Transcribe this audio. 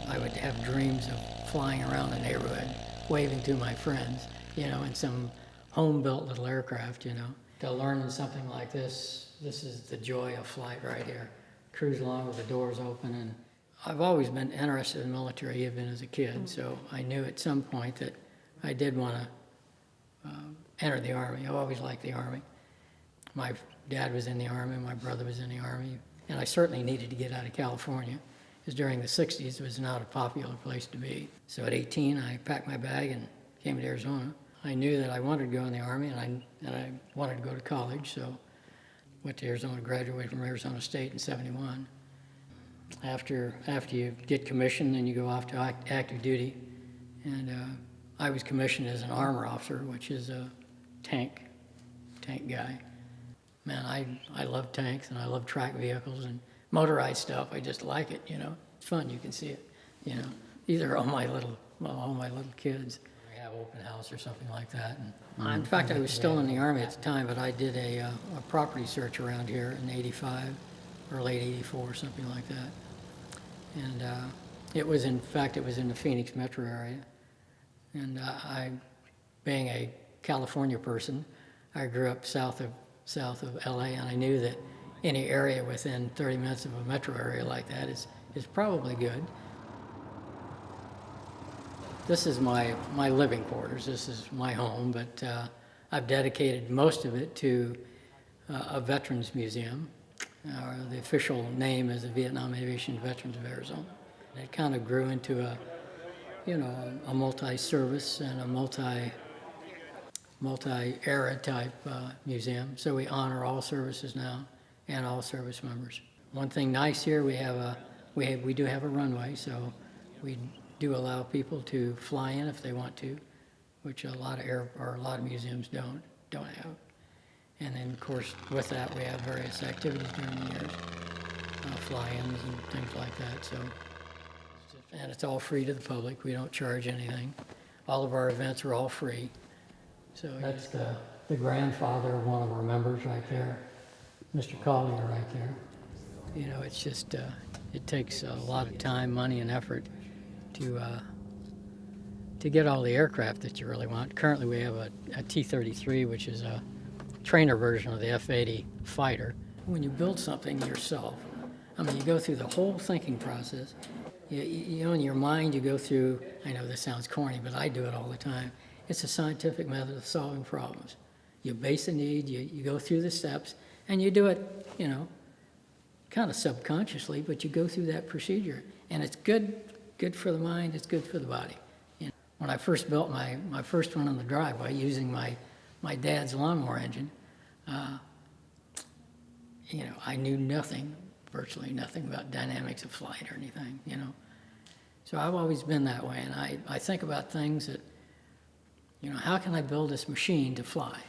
I would have dreams of flying around the neighborhood, waving to my friends, in some home-built little aircraft, To learn something like this is the joy of flight right here. Cruise along with the doors open, and I've always been interested in the military, even as a kid, so I knew at some point that I did want to enter the Army. I always liked the Army. My dad was in the Army, my brother was in the Army, and I certainly needed to get out of California, because during the 60s it was not a popular place to be. So at 18, I packed my bag and came to Arizona. I knew that I wanted to go in the Army, and I wanted to go to college, so went to Arizona, graduated from Arizona State in '71. After you get commissioned, then you go off to active duty, and I was commissioned as an armor officer, which is a tank guy. Man, I love tanks, and I love track vehicles and motorized stuff. I just like it, It's fun, you can see it, These are all my little kids. We have open house or something like that. And in fact, I was still in the Army at the time, but I did a property search around here in '85 or late '84, something like that. And it was in the Phoenix metro area. And I, being a California person, I grew up south of LA, and I knew that any area within 30 minutes of a metro area like that is probably good. This is my living quarters. This is my home, but I've dedicated most of it to a veterans museum. The official name is the Vietnam Aviation Veterans of Arizona. It kind of grew into a multi-service and a multi-era type museum. So we honor all services now and all service members. One thing nice here, we do have a runway, so we do allow people to fly in if they want to, which a lot of museums don't have. And then, of course, with that, we have various activities during the years, fly-ins and things like that. So, and it's all free to the public. We don't charge anything. All of our events are all free. So that's the grandfather of one of our members right there, Mr. Collier right there. It's just, it takes a lot of time, money, and effort to get all the aircraft that you really want. Currently, we have a T-33, which is a trainer version of the F-80 fighter. When you build something yourself, you go through the whole thinking process. In your mind, you go through, I know this sounds corny, but I do it all the time. It's a scientific method of solving problems. You base a need, you go through the steps, and you do it, kind of subconsciously, but you go through that procedure. And it's good for the mind, it's good for the body. When I first built my first one on the driveway using my dad's lawnmower engine, I knew virtually nothing about dynamics of flight or anything, So I've always been that way, and I think about things that, how can I build this machine to fly?